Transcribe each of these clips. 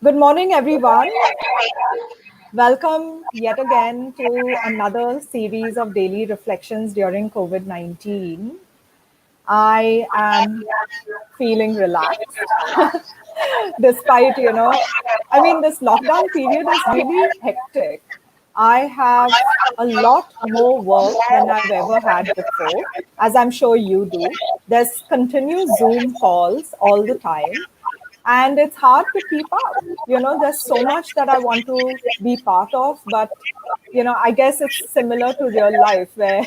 Good morning, everyone. Welcome yet again to another series of daily reflections during COVID-19. I am feeling relaxed despite, this lockdown period is really hectic. I have a lot more work than I've ever had before, as I'm sure you do. There's continuous Zoom calls all the time, and it's hard to keep up. There's so much that I want to be part of, but I guess it's similar to real life where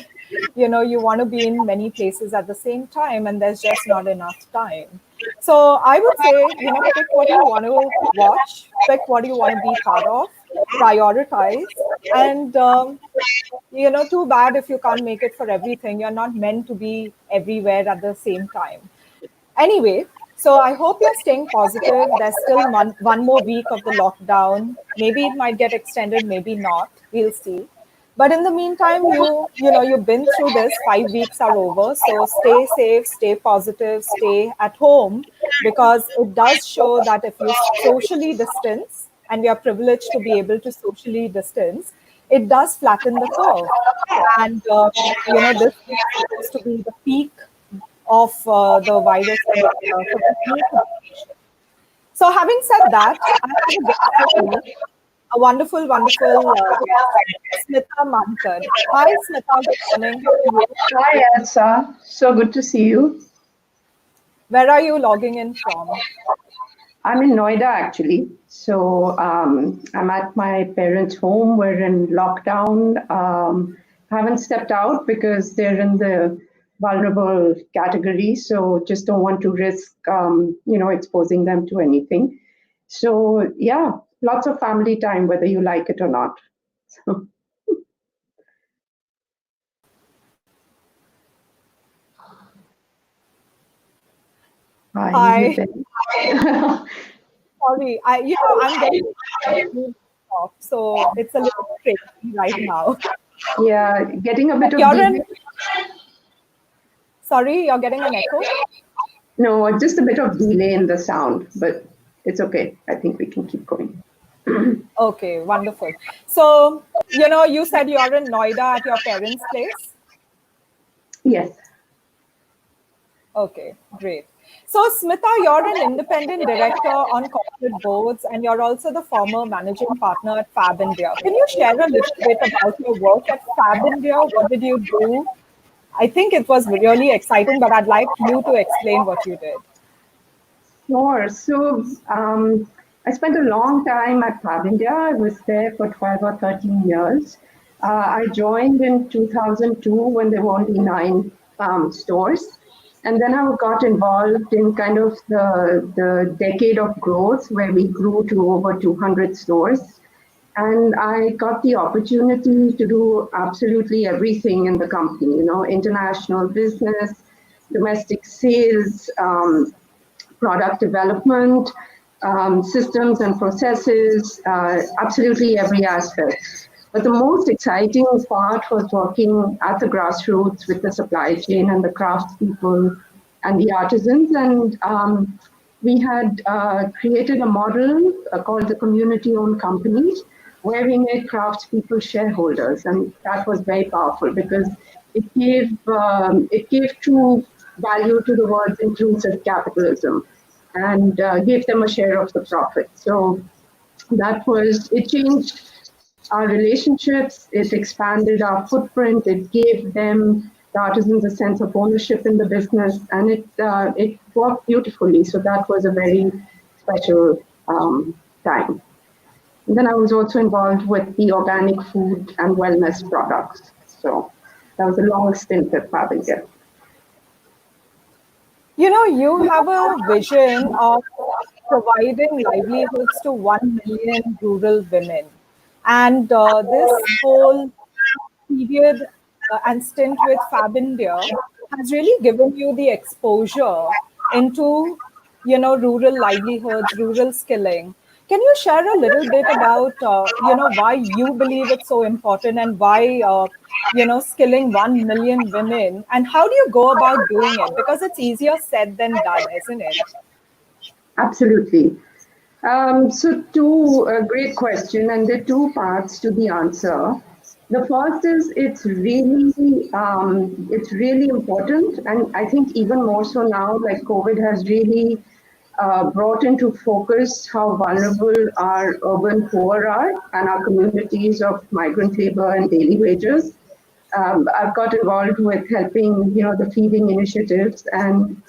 you want to be in many places at the same time and there's just not enough time. So I would say, pick what you want to watch, pick what you want to be part of, prioritize, and too bad if you can't make it for everything. You're not meant to be everywhere at the same time. Anyway, so I hope you're staying positive. There's still one more week of the lockdown. Maybe it might get extended, maybe not. We'll see. But in the meantime, you've been through this. 5 weeks are over. So stay safe, stay positive, stay at home, because it does show that if you socially distance, and we are privileged to be able to socially distance, it does flatten the curve. And this is supposed to be the peak of the virus and new communication. So, having said that, I have a guest with me, a wonderful guest, Smita Mankad. Hi, Smita. Good morning. How are you? Hi, Elsa. So good to see you. Where are you logging in from? I'm in Noida actually. So I'm at my parents' home. We're in lockdown. Haven't stepped out because they're in the vulnerable category. So just don't want to risk, exposing them to anything. So yeah, lots of family time, whether you like it or not. So, hi, you Hi. there? Sorry, I'm getting off, so it's a little crazy right now. Yeah, getting a bit of You're delay. in. Sorry, you're getting an echo. No, just a bit of delay in the sound, but it's okay. I think we can keep going. Okay, wonderful. So, you said you're in Noida at your parents' place. Yes, Okay, great. So, Smita, you're an independent director on corporate boards, and you're also the former managing partner at Fabindia. Can you share a little bit about your work at Fabindia? What did you do? I think it was really exciting, but I'd like you to explain what you did. sure. So I spent a long time at Fabindia. I was there for 12 or 13 years. I joined in 2002 when there were only nine stores. And then I got involved in kind of the decade of growth where we grew to over 200 stores. And I got the opportunity to do absolutely everything in the company, international business, domestic sales, product development, systems and processes, absolutely every aspect. But the most exciting part was working at the grassroots with the supply chain and the craftspeople and the artisans. And we had created a model called the community-owned companies, where we made craftspeople shareholders, and that was very powerful because it gave true value to the words inclusive capitalism, and gave them a share of the profit. So it changed our relationships, it expanded our footprint, it gave them, the artisans, a sense of ownership in the business, and it worked beautifully. So that was a very special time. And then I was also involved with the organic food and wellness products. So that was a long stint at Fabindia. You have a vision of providing livelihoods to 1 million rural women. And this whole period and stint with Fabindia has really given you the exposure into, rural livelihoods, rural skilling. Can you share a little bit about, why you believe it's so important and why, skilling 1 million women, and how do you go about doing it? Because it's easier said than done, isn't it? Absolutely. So two great question, and there are two parts to the answer. The first is it's really important, and I think even more so now, like COVID has really brought into focus how vulnerable our urban poor are and our communities of migrant labor and daily wages. I've got involved with helping, the feeding initiatives, and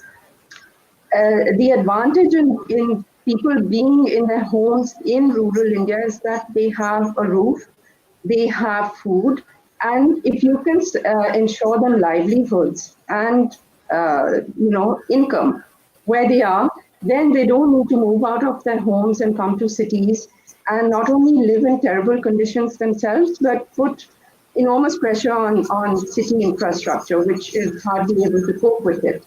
the advantage in people being in their homes in rural India is that they have a roof, they have food, and if you can ensure them livelihoods and income where they are, then they don't need to move out of their homes and come to cities and not only live in terrible conditions themselves, but put enormous pressure on city infrastructure, which is hardly able to cope with it.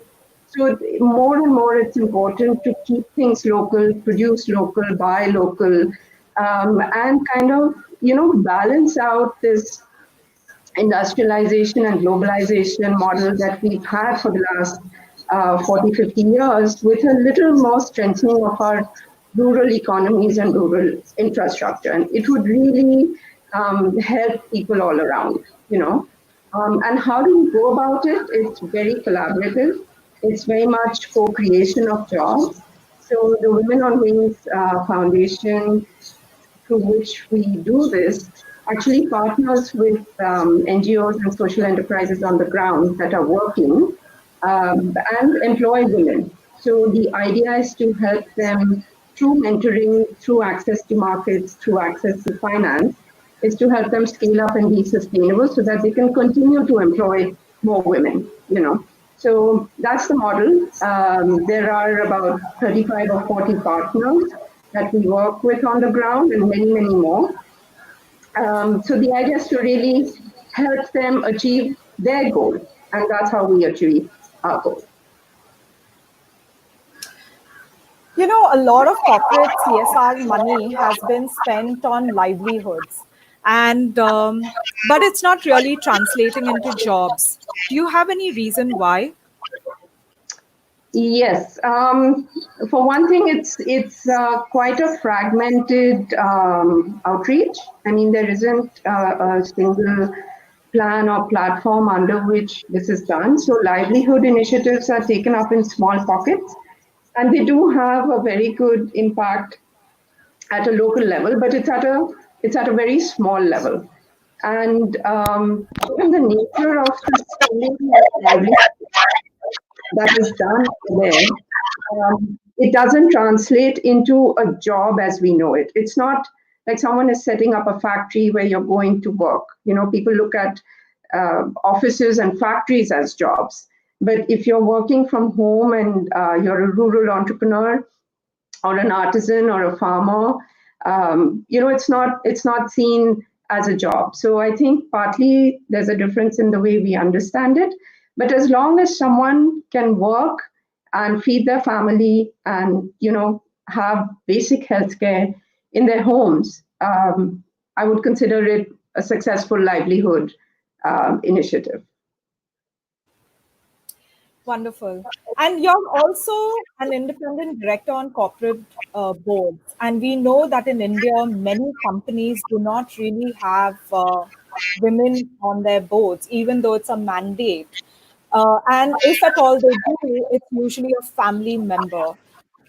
So more and more, it's important to keep things local, produce local, buy local, and kind of balance out this industrialization and globalization model that we've had for the last 40, 50 years with a little more strengthening of our rural economies and rural infrastructure. And it would really help people all around, and how do we go about it? It's very collaborative. It's very much co-creation of jobs. So the Women on Wings Foundation, through which we do this, actually partners with NGOs and social enterprises on the ground that are working and employ women. So the idea is to help them through mentoring, through access to markets, through access to finance, is to help them scale up and be sustainable so that they can continue to employ more women. So that's the model. There are about 35 or 40 partners that we work with on the ground and many, many more. So the idea is to really help them achieve their goal, and that's how we achieve our goal. A lot of corporate CSR money has been spent on livelihoods, and but it's not really translating into jobs. Do you have any reason why? Yes. For one thing, it's quite a fragmented outreach. I mean, there isn't a single plan or platform under which this is done. So livelihood initiatives are taken up in small pockets, and they do have a very good impact at a local level, but it's at a very small level. And given the nature of the spending of livelihood that is done there, it doesn't translate into a job as we know it. It's not like someone is setting up a factory where you're going to work. People look at offices and factories as jobs. But if you're working from home and you're a rural entrepreneur or an artisan or a farmer, it's not seen as a job. So I think partly there's a difference in the way we understand it. But as long as someone can work and feed their family and have basic health care in their homes, I would consider it a successful livelihood initiative. Wonderful. And you're also an independent director on corporate boards. And we know that in India, many companies do not really have women on their boards, even though it's a mandate. And if at all they do, it's usually a family member.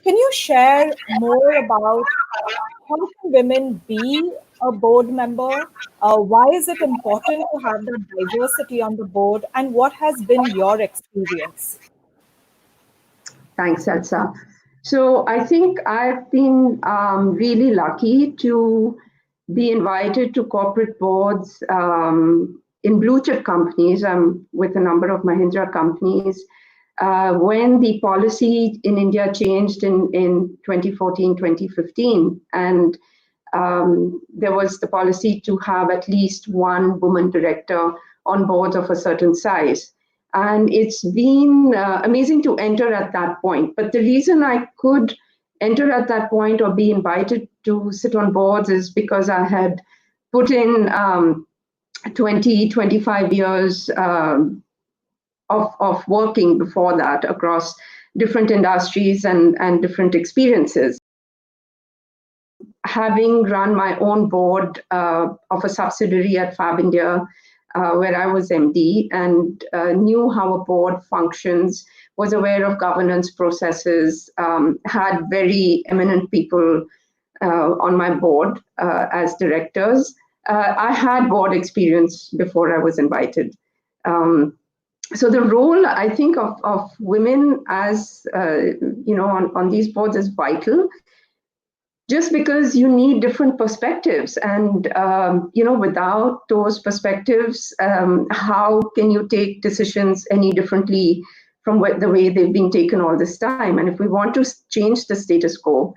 Can you share more about how can women be a board member? Why is it important to have the diversity on the board? And what has been your experience? Thanks, Elsa. So I think I've been really lucky to be invited to corporate boards in blue chip companies. I'm with a number of Mahindra companies. When the policy in India changed in 2014, 2015, and there was the policy to have at least one woman director on boards of a certain size. And it's been amazing to enter at that point. But the reason I could enter at that point or be invited to sit on boards is because I had put in 20, 25 years of working before that across different industries and different experiences. having run my own board of a subsidiary at Fabindia, where I was MD, and knew how a board functions, was aware of governance processes, had very eminent people on my board as directors. I had board experience before I was invited. So the role, I think, of women as on these boards is vital, just because you need different perspectives, and without those perspectives, how can you take decisions any differently from the way they've been taken all this time? And if we want to change the status quo,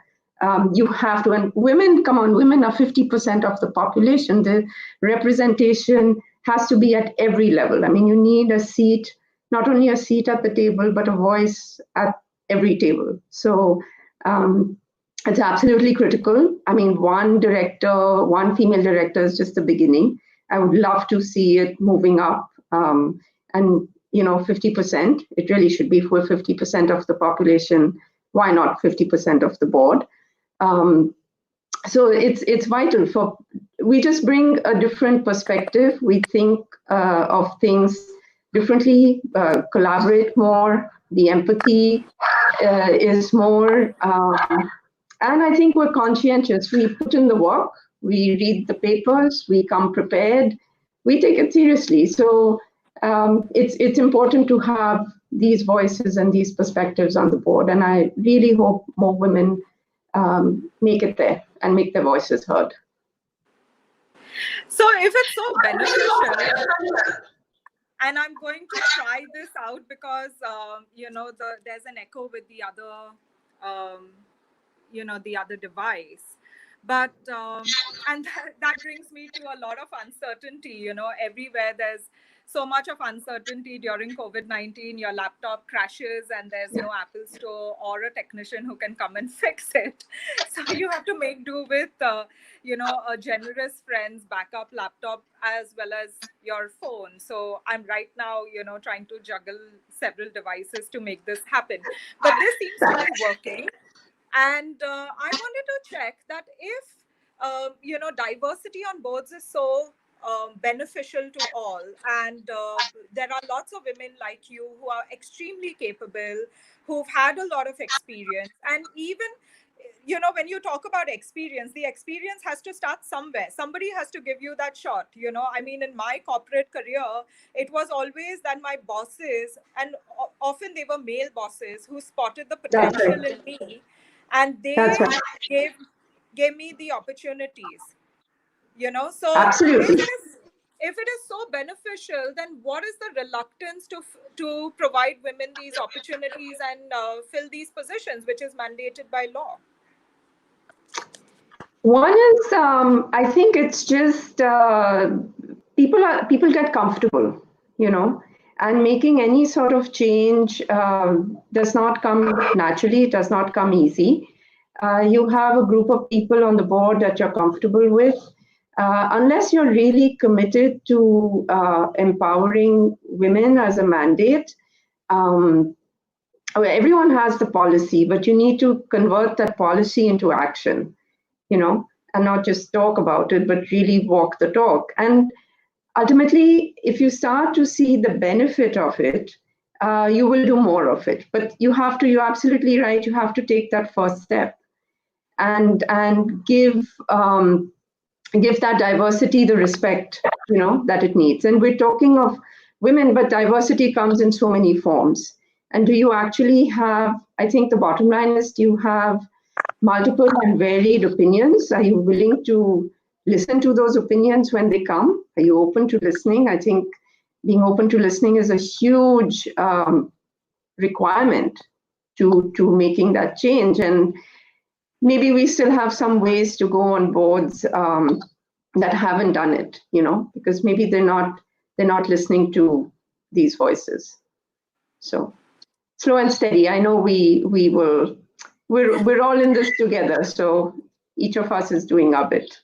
you have to. And women, come on, women are 50% of the population. The representation has to be at every level. I mean, you need a seat, not only a seat at the table, but a voice at every table. So it's absolutely critical. I mean, one female director is just the beginning. I would love to see it moving up, and 50%. It really should be for 50% of the population. Why not 50% of the board? So it's vital. We just bring a different perspective. We think of things differently, collaborate more. The empathy is more. And I think we're conscientious. We put in the work, we read the papers, we come prepared, we take it seriously. So it's important to have these voices and these perspectives on the board. And I really hope more women make it there and make their voices heard. So if it's so beneficial, and I'm going to try this out because, there's an echo with the other, the other device. But, and that brings me to a lot of uncertainty, everywhere there's so much of uncertainty during COVID-19. Your laptop crashes and there's no Apple Store or a technician who can come and fix it. So you have to make do with, a generous friend's backup laptop as well as your phone. So I'm right now, trying to juggle several devices to make this happen. But this seems to be working. And I wanted to check that if, diversity on boards is so beneficial to all, and there are lots of women like you who are extremely capable, who've had a lot of experience, and even when you talk about experience, the experience has to start somewhere. Somebody has to give you that shot. I mean, in my corporate career, it was always that my bosses, and often they were male bosses, who spotted the potential in me, and they gave me the opportunities. So Absolutely. if it is so beneficial, then what is the reluctance to provide women these opportunities and fill these positions, which is mandated by law? One is, I think it's just people get comfortable, and making any sort of change does not come naturally. It does not come easy. You have a group of people on the board that you're comfortable with. Unless you're really committed to empowering women as a mandate, everyone has the policy, but you need to convert that policy into action, and not just talk about it, but really walk the talk. And ultimately, if you start to see the benefit of it, you will do more of it. But you're absolutely right, you have to take that first step and give that diversity the respect, that it needs. And we're talking of women, but diversity comes in so many forms. And do you actually have, I think the bottom line is, do you have multiple and varied opinions? Are you willing to listen to those opinions when they come? Are you open to listening? I think being open to listening is a huge requirement to making that change. And maybe we still have some ways to go on boards that haven't done it, because maybe they're not listening to these voices. So slow and steady. I know we're all in this together. So each of us is doing our bit.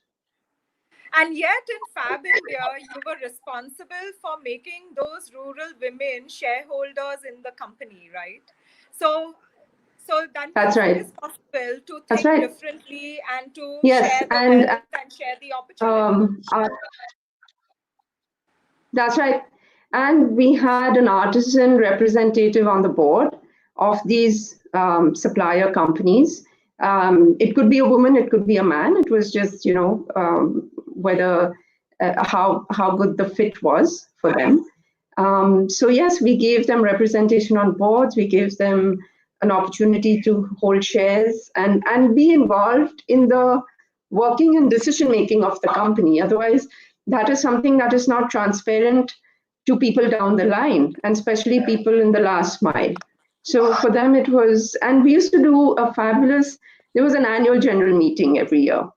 And yet in Fabindia, you were responsible for making those rural women shareholders in the company, right? So So that That's means it right. is possible to That's think right. differently and to Yes, share the wealth and share the opportunity. um, uh, that's right. And we had an artisan representative on the board of these supplier companies. It could be a woman, it could be a man. It was just, whether how good the fit was for them. So yes, we gave them representation on boards. We gave them an opportunity to hold shares and be involved in the working and decision making of the company. Otherwise, that is something that is not transparent to people down the line, and especially people in the last mile. So for them, it was, and we used to do a fabulous, there was an annual general meeting every year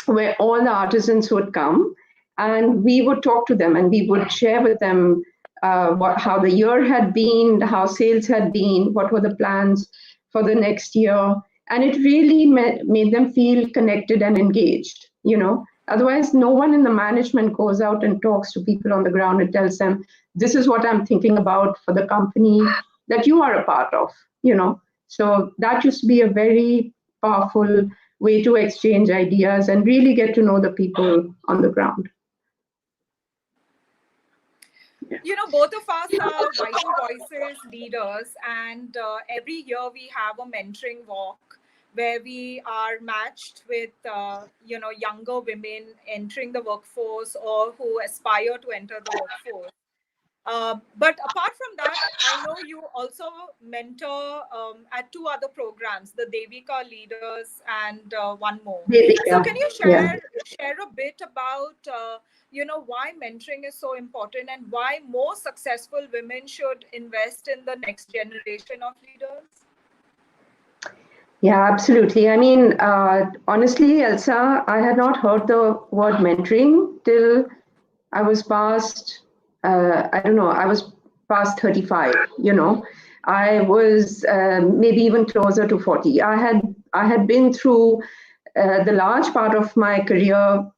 where all the artisans would come and we would talk to them and we would share with them how the year had been, how sales had been, what were the plans for the next year. And it really made them feel connected and engaged, you know. Otherwise, no one in the management goes out and talks to people on the ground and tells them, this is what I'm thinking about for the company that you are a part of, you know. So that used to be a very powerful way to exchange ideas and really get to know the people on the ground. You know, both of us are Vital Voices leaders, and every year we have a mentoring walk where we are matched with, younger women entering the workforce or who aspire to enter the workforce. But apart from that, I know you also mentor at two other programs, the Devika Leaders and one more. So Yeah, can you yeah. share a bit about why mentoring is so important and why more successful women should invest in the next generation of leaders? Yeah, absolutely. I mean, honestly, Elsa, I had not heard the word mentoring till I was past, I don't know, I was past 35, you know. I was maybe even closer to 40. I had been through the large part of my career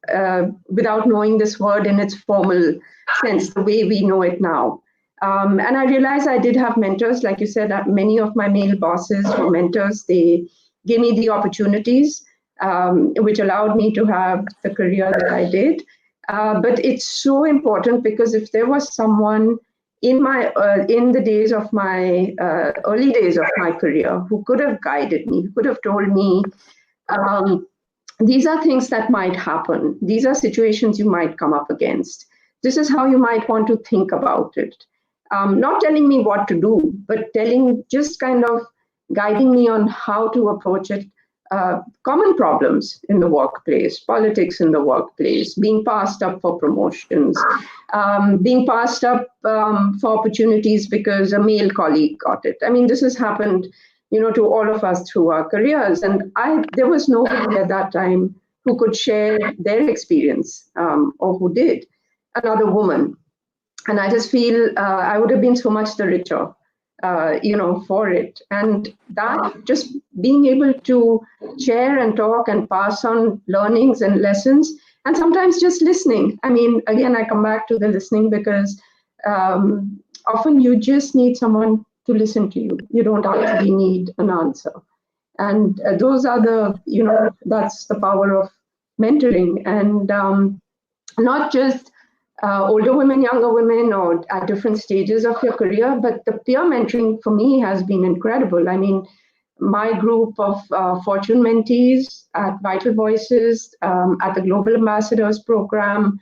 without knowing this word in its formal sense, the way we know it now. And I realized I did have mentors. Like you said, many of my male bosses were mentors. They gave me the opportunities, which allowed me to have the career that I did. But it's so important because if there was someone in the days of my early days of my career who could have guided me, who could have told me, um, these are things that might happen. These are situations you might come up against. This is how you might want to think about it. Not telling me what to do, but just kind of guiding me on how to approach it. Common problems in the workplace, politics in the workplace, being passed up for promotions, being passed up for opportunities because a male colleague got it. I mean, this has happened, to all of us through our careers. And there was nobody at that time who could share their experience, or who did, another woman. And I just feel I would have been so much the richer, for it. And that just being able to share and talk and pass on learnings and lessons, and sometimes just listening. I mean, again, I come back to the listening because often you just need someone to listen to you. You don't actually need an answer. And those are that's the power of mentoring. And not just older women, younger women, or at different stages of your career, but the peer mentoring for me has been incredible. I mean, my group of Fortune mentees at Vital Voices, at the Global Ambassadors Program,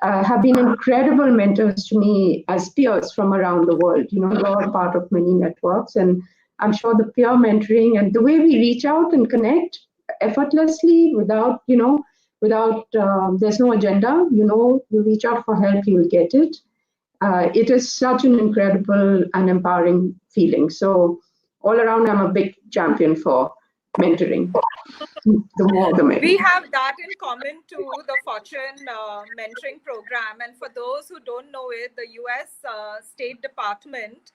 have been incredible mentors to me as peers from around the world. You're part of many networks, and I'm sure the peer mentoring and the way we reach out and connect effortlessly without there's no agenda. You reach out for help, you'll get it. It is such an incredible and empowering feeling. So all around, I'm a big champion for mentoring. The more, the merrier. We have that in common too, the Fortune mentoring program. And for those who don't know it, the US State Department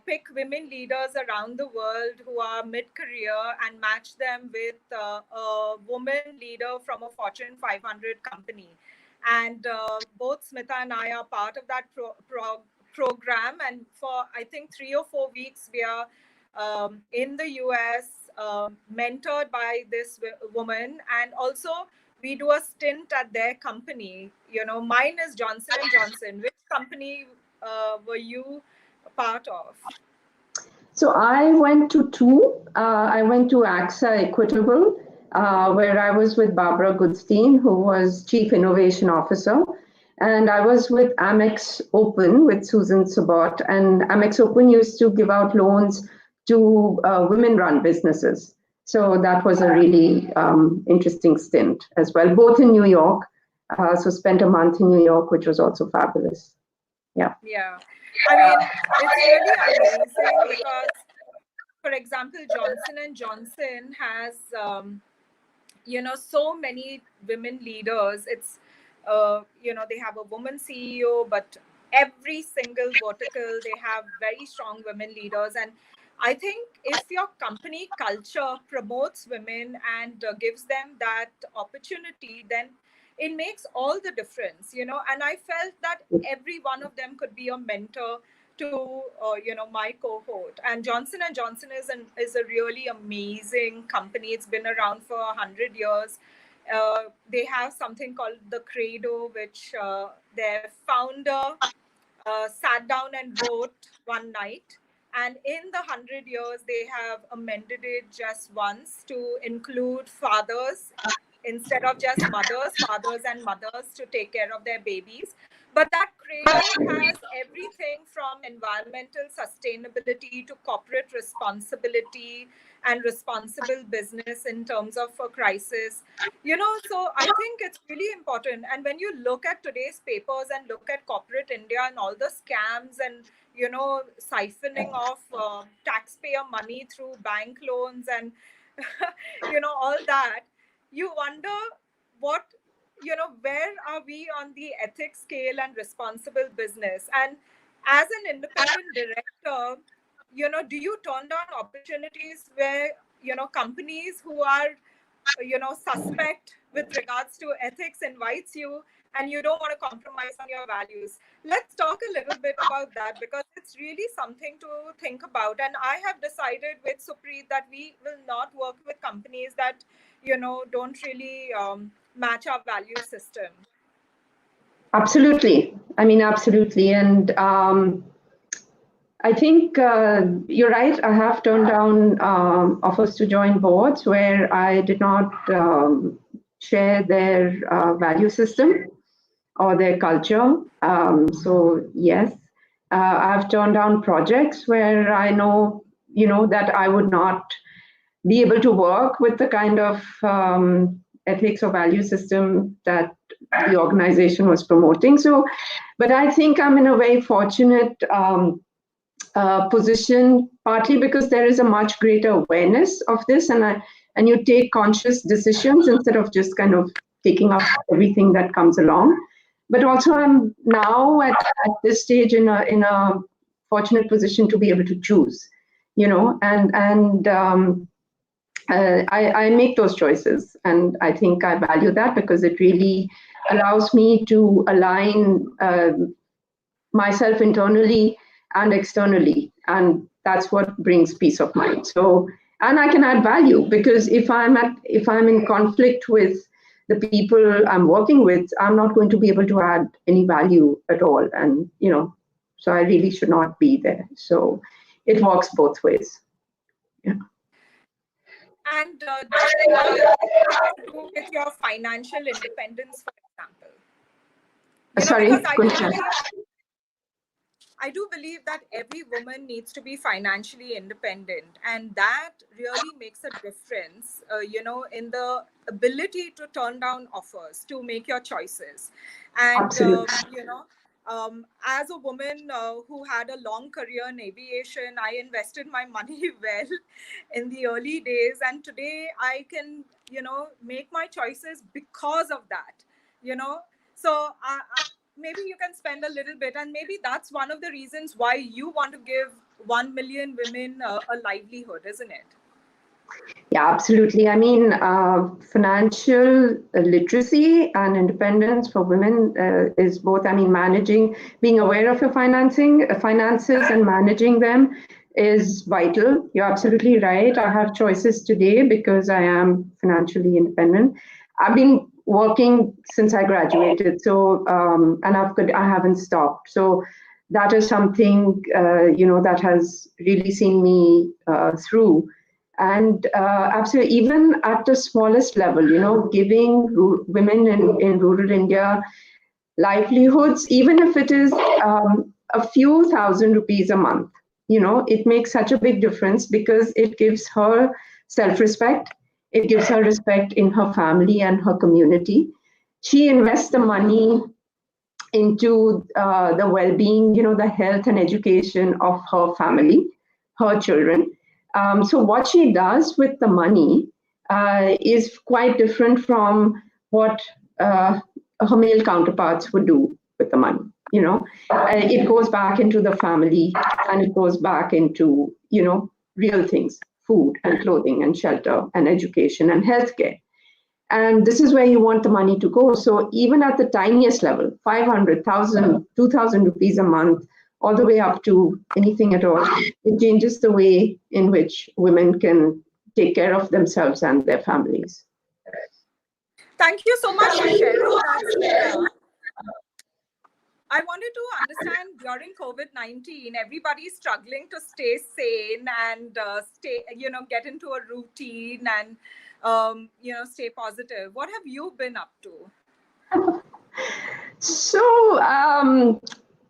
pick women leaders around the world who are mid-career and match them with a woman leader from a Fortune 500 company. And both Smita and I are part of that program. And for, I think, 3 or 4 weeks, we are in the US, mentored by this woman, and also we do a stint at their company. Mine is Johnson and Johnson. Which company were you a part of? So I went to two. I went to AXA Equitable, where I was with Barbara Goodstein, who was Chief Innovation Officer. And I was with Amex Open with Susan Sabot. And Amex Open used to give out loans to women-run businesses. So that was a really interesting stint as well, both in New York. So spent a month in New York, which was also fabulous. Yeah. Yeah. I mean, it's really amazing because, for example, Johnson and Johnson has, so many women leaders. It's, they have a woman CEO, but every single vertical, they have very strong women leaders. And I think if your company culture promotes women and gives them that opportunity, then it makes all the difference, and I felt that every one of them could be a mentor to my cohort. And Johnson is a really amazing company. It's been around for 100 years. They have something called the Credo, which their founder sat down and wrote one night. And in the 100 years, they have amended it just once to include fathers instead of just fathers and mothers to take care of their babies. But that credo has everything from environmental sustainability to corporate responsibility and responsible business in terms of a crisis. So I think it's really important. And when you look at today's papers and look at corporate India and all the scams and siphoning off taxpayer money through bank loans and all that, you wonder what where are we on the ethics scale and responsible business. And as an independent director, do you turn down opportunities where companies who are suspect with regards to ethics invites you and you don't want to compromise on your values? Let's talk a little bit about that, because it's really something to think about. And I have decided with Supreet that we will not work with companies that don't really match our value system. Absolutely. I mean, absolutely. And I think you're right. I have turned down offers to join boards where I did not share their value system or their culture. So yes, I've turned down projects where I know, that I would not be able to work with the kind of ethics or value system that the organization was promoting. So, but I think I'm in a very fortunate position, partly because there is a much greater awareness of this, and you take conscious decisions instead of just kind of taking up everything that comes along. But also, I'm now at this stage in a fortunate position to be able to choose, and I make those choices, and I think I value that because it really allows me to align myself internally and externally, and that's what brings peace of mind. So, and I can add value, because if I'm in conflict with the people I'm working with, I'm not going to be able to add any value at all, and so I really should not be there. So it works both ways. Yeah. And what does it have to do with your financial independence, for example? Sorry, I do believe that every woman needs to be financially independent, and that really makes a difference, in the ability to turn down offers, to make your choices. And, as a woman who had a long career in aviation, I invested my money well in the early days. And today I can, make my choices because of that, So maybe you can spend a little bit, and maybe that's one of the reasons why you want to give 1 million women a livelihood, isn't it? Yeah, absolutely. I mean, financial literacy and independence for women is both, being aware of your finances and managing them is vital. You're absolutely right. I have choices today because I am financially independent. I've been working since I graduated, so and I haven't stopped. So that is something that has really seen me through. And absolutely, even at the smallest level, giving women in rural India livelihoods, even if it is a few thousand rupees a month, it makes such a big difference because it gives her self-respect. It gives her respect in her family and her community. She invests the money into the well-being, the health and education of her family, her children. So what she does with the money is quite different from what her male counterparts would do with the money. It goes back into the family, and it goes back into real things: food and clothing and shelter and education and healthcare. And this is where you want the money to go. So even at the tiniest level, 500,000, 2,000 rupees a month, all the way up to anything at all, it changes the way in which women can take care of themselves and their families. Thank you so much for sharing that, Smita. I wanted to understand, during COVID-19, everybody's struggling to stay sane and get into a routine and, stay positive. What have you been up to? So,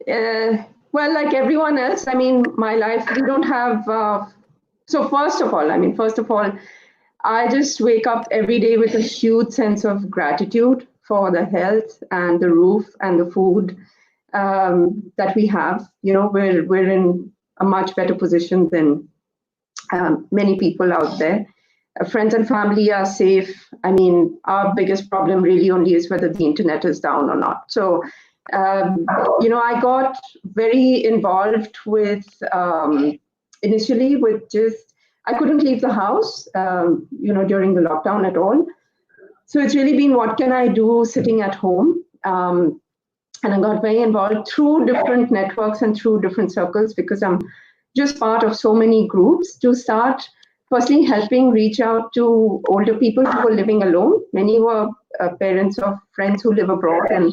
well, like everyone else, my life, we don't have, so first of all, I just wake up every day with a huge sense of gratitude for the health and the roof and the food that we have. We're in a much better position than many people out there. Friends and family are safe. Our biggest problem really only is whether the internet is down or not. So, I got very involved with initially with just, I couldn't leave the house, during the lockdown at all. So it's really been, what can I do sitting at home? And I got very involved through different networks and through different circles, because I'm just part of so many groups, to start firstly helping reach out to older people who were living alone. Many were parents of friends who live abroad and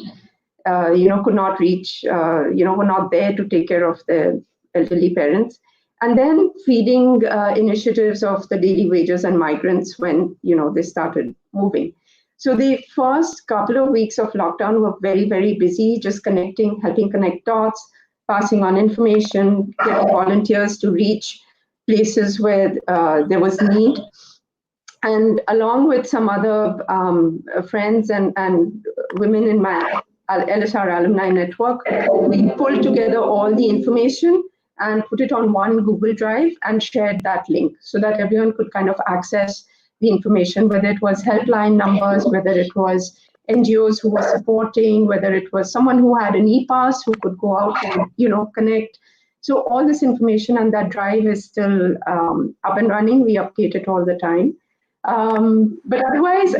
could not reach, were not there to take care of their elderly parents. And then feeding initiatives of the daily wages and migrants when they started moving. So the first couple of weeks of lockdown were very, very busy, just connecting, helping connect dots, passing on information, getting volunteers to reach places where there was need. And along with some other friends and women in my LSR alumni network, we pulled together all the information and put it on one Google Drive and shared that link so that everyone could kind of access the information, whether it was helpline numbers, whether it was NGOs who were supporting, whether it was someone who had an e-pass who could go out and connect. So all this information and that drive is still up and running. We update it all the time. But otherwise,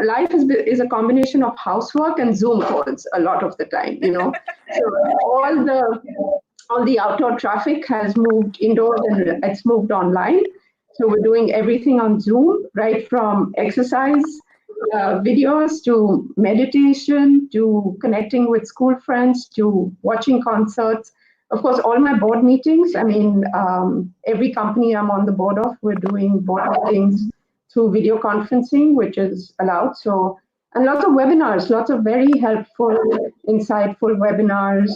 life is a combination of housework and Zoom calls a lot of the time. So all the outdoor traffic has moved indoors and it's moved online. So we're doing everything on Zoom, right from exercise videos to meditation to connecting with school friends to watching concerts. Of course, all my board meetings, every company I'm on the board of, we're doing board meetings through video conferencing, which is allowed. So, and lots of webinars, lots of very helpful, insightful webinars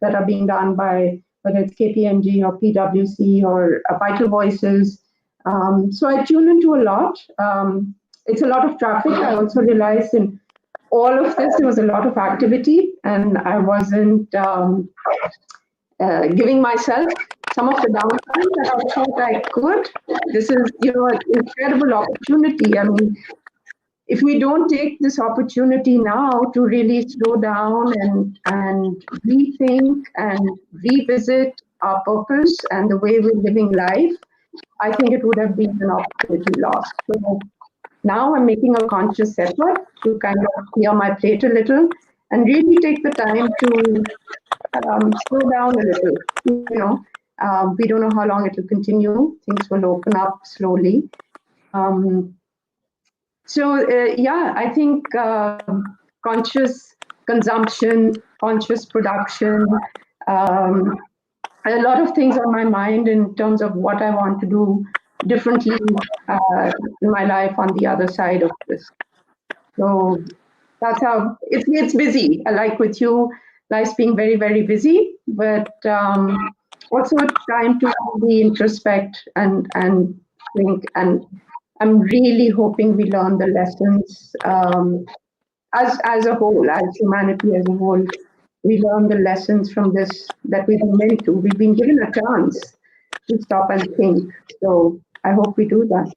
that are being done by whether it's KPMG or PwC or Vital Voices. So I tune into a lot. It's a lot of traffic. I also realized in all of this, there was a lot of activity, and I wasn't giving myself some of the downtime that I thought I could. This is, an incredible opportunity. If we don't take this opportunity now to really slow down and rethink and revisit our purpose and the way we're living life, I think it would have been an opportunity lost. So now I'm making a conscious effort to kind of clear my plate a little and really take the time to slow down a little, We don't know how long it will continue. Things will open up slowly. Um, yeah, I think conscious consumption, conscious production, um, a lot of things on my mind in terms of what I want to do differently in my life on the other side of this. So that's how it's busy. I like with you, life's being very, very busy, but also time to really introspect and think. And I'm really hoping we learn the lessons as a whole, as humanity as a whole. We learn the lessons from this that we've been meant to. We've been given a chance to stop and think. So I hope we do that.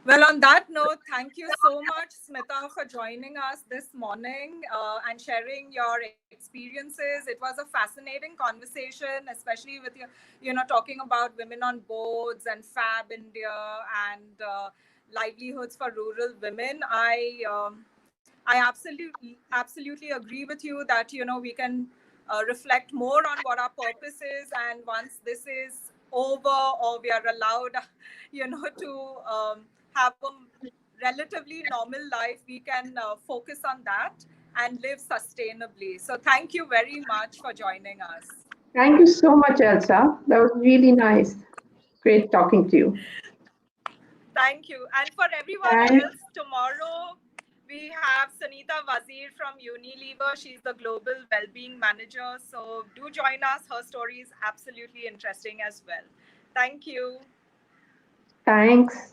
Well, on that note, thank you so much, Smita, for joining us this morning and sharing your experiences. It was a fascinating conversation, especially with talking about women on boards and Fabindia and livelihoods for rural women. I absolutely agree with you that we can reflect more on what our purpose is, and once this is over or we are allowed to have a relatively normal life, we can focus on that and live sustainably. So thank you very much for joining us. Thank you so much, Elsa. That was really nice. Great talking to you. Thank you. And for everyone Thanks. else, tomorrow we have Sunita Wazir from Unilever. She's the Global Wellbeing Manager. So do join us. Her story is absolutely interesting as well. Thank you. Thanks.